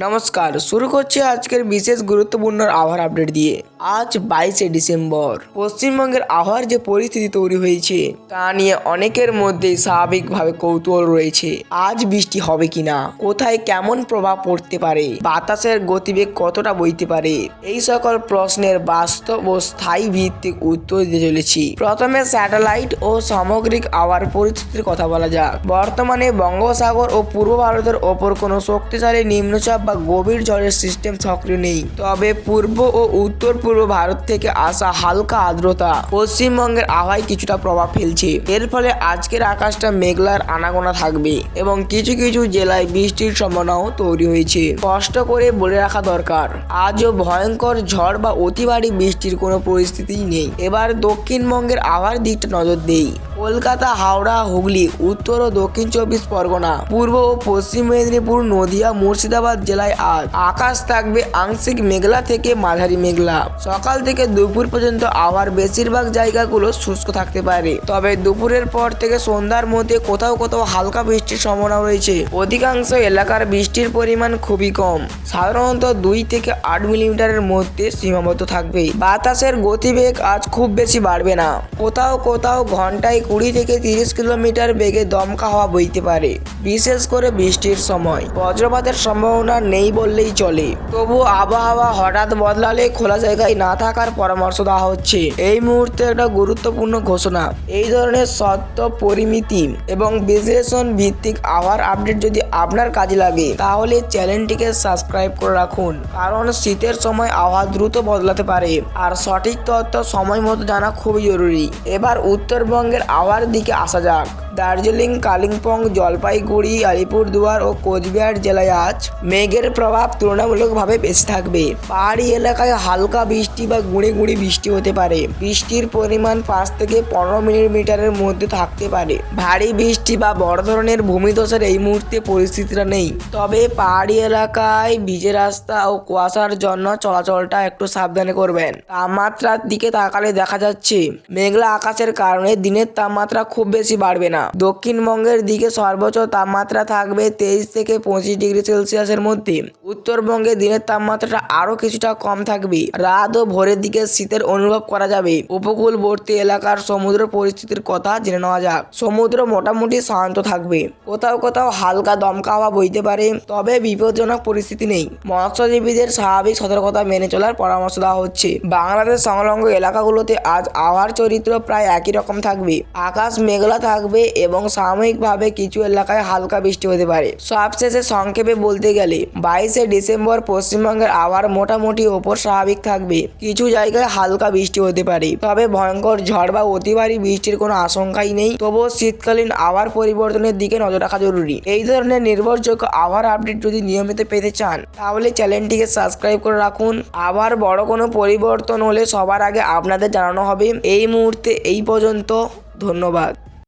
নমস্কার, শুরু করছি আজকের বিশেষ গুরুত্বপূর্ণ আবহাওয়ার আপডেট দিয়ে। আজ 22শে ডিসেম্বর। পশ্চিমবঙ্গের আবহাওয়ার যে পরিস্থিতি তৈরি হয়েছে তা নিয়ে অনেকের মধ্যেই স্বাভাবিকভাবে কৌতূহল রয়েছে। আজ বৃষ্টি হবে কিনা, কোথায় কেমন প্রভাব পড়তে পারে, বাতাসের গতিবেগ কতটা বইতে পারে, এই সকল প্রশ্নের বাস্তব ও স্থায়ী ভিত্তিক উত্তর দিয়ে চলেছি। প্রথমে স্যাটেলাইট ও সামগ্রিক আবহাওয়ার পরিস্থিতির কথা বলা যাক। বর্তমানে বঙ্গোপসাগর ও পূর্ব ভারতের ওপর কোনো শক্তিশালী নিম্নচাপ বা গভীর ঝড়ের সিস্টেম সক্রিয় নেই। তবে পূর্ব ও উত্তর পূর্ব ভারত থেকে আসা হালকা আর্দ্রতা পশ্চিমবঙ্গের আবহাওয়ায় কিছুটা প্রভাব ফেলছে। এর ফলে আজকের আকাশটা মেঘলার আনাগোনা থাকবে এবং কিছু কিছু জেলায় বৃষ্টির সম্ভাবনাও তৈরি হয়েছে। স্পষ্ট করে বলে রাখা দরকার, আজও ভয়ঙ্কর ঝড় বা অতি ভারী বৃষ্টির কোনো পরিস্থিতিই নেই। এবার দক্ষিণবঙ্গের আবহাওয়ার দিকটা নজর দেই। কলকাতা, হাওড়া, হুগলি, উত্তর ও দক্ষিণ 24 পরগনা, পূর্ব ও পশ্চিম মেদিনীপুর, নদিয়া, মুর্শিদাবাদ জেলায় আজ আকাশ থাকবে আংশিক মেঘলা থেকে মাঝারি মেঘলা। সকাল থেকে দুপুর পর্যন্ত আবহাওয়ার বেশিরভাগ জায়গাগুলো শুষ্ক থাকতে পারে, তবে দুপুরের পর থেকে সন্ধ্যার মধ্যে কোথাও কোথাও হালকা বৃষ্টির সম্ভাবনা রয়েছে। অধিকাংশ এলাকার বৃষ্টির পরিমাণ খুবই কম, সাধারণত 2 থেকে 8 মিলিমিটারের মধ্যে সীমাবদ্ধ থাকবে। বাতাসের গতিবেগ আজ খুব বেশি বাড়বে না, কোথাও কোথাও ঘন্টায় 20 থেকে 30 কিলোমিটার বেগে দমকা হাওয়া বইতে পারে, বিশেষ করে বৃষ্টির সময়। বজ্রপাতের সম্ভাবনা নেই বললেই চলে, তবু আবহাওয়া হঠাৎ বদলালে খোলা জায়গায় না থাকার পরামর্শ দেওয়া হচ্ছে। এই মুহূর্তে একটা গুরুত্বপূর্ণ ঘোষণা, এই ধরনের সত্য পরিমিতি এবং বিশ্লেষণ ভিত্তিক আবহাওয়ার আপডেট যদি আপনার কাজে লাগে তাহলে চ্যানেলটিকে সাবস্ক্রাইব করে রাখুন, কারণ শীতের সময় আবহাওয়া দ্রুত বদলাতে পারে আর সঠিক তথ্য সময় মতো জানা খুবই জরুরি। এবার উত্তরবঙ্গের আবহাওয়ার দিকে আসা যাক। দার্জিলিং, কালিম্পং, জলপাইগুড়ি, আলিপুরদুয়ার ও কোচবিহার জেলায় আজ মেঘের প্রভাব তুলনামূলকভাবে বেশি থাকবে। পাহাড়ি এলাকায় হালকা বৃষ্টি বা গুঁড়ি গুঁড়ি বৃষ্টি হতে পারে। বৃষ্টির পরিমাণ 5 থেকে 15 মিলিমিটারের মধ্যে থাকতে পারে। ভারী বৃষ্টি বা বড় ধরনের ভূমিধসের এই মুহূর্তে পরিস্থিতিটা নেই, তবে পাহাড়ি এলাকায় ভিজে রাস্তা ও কুয়াশার জন্য চলাচলটা একটু সাবধানে করবেন। তাপমাত্রার দিকে তাকালে দেখা যাচ্ছে মেঘলা আকাশের কারণে দিনের তাপমাত্রা খুব বেশি বাড়বে না। দক্ষিণবঙ্গের দিকে সর্বোচ্চ তাপমাত্রা থাকবে 23 থেকে 25 ডিগ্রি সেলসিয়াসের মধ্যে। উত্তরবঙ্গে দিনের তাপমাত্রাটা আরো কিছুটা কম থাকবে। রাত ও ভোরের দিকে শীতের অনুভব করা যাবে। উপকূলবর্তী এলাকার সমুদ্র পরিস্থিতির কথা জেনে নেওয়া যাক। সমুদ্র মোটামুটি শান্ত থাকবে, কোথাও কোথাও হালকা দমকা হাওয়া বইতে পারে, তবে বিপজ্জনক পরিস্থিতি নেই। মৎস্যজীবীদের স্বাভাবিক সতর্কতা মেনে চলার পরামর্শ দেওয়া হচ্ছে। বাংলাদেশ সংলগ্ন এলাকাগুলোতে আজ আবহাওয়ার চরিত্র প্রায় একই রকম থাকবে। আকাশ মেঘলা থাকবে এবং সাময়িকভাবে কিছু এলাকায় হালকা বৃষ্টি হতে পারে। সবশেষে সংক্ষেপে বলতে গেলে 22শে ডিসেম্বর পশ্চিমবঙ্গের আবহাওয়া মোটামুটি ওপর স্বাভাবিক থাকবে। কিছু জায়গায় হালকা বৃষ্টি হতে পারে, তবে ভয়ঙ্কর ঝড় বা অতি ভারী বৃষ্টির কোনো আশঙ্কাই নেই। তবুও শীতকালীন আবহাওয়ার পরিবর্তনের দিকে নজর রাখা জরুরি। এই ধরনের নির্ভরযোগ্য আবহাওয়ার আপডেট যদি নিয়মিত পেতে চান তাহলে চ্যানেলটিকে সাবস্ক্রাইব করে রাখুন। আবার বড় কোনো পরিবর্তন হলে সবার আগে আপনাদের জানানো হবে। এই মুহূর্তে এই পর্যন্ত, ধন্যবাদ।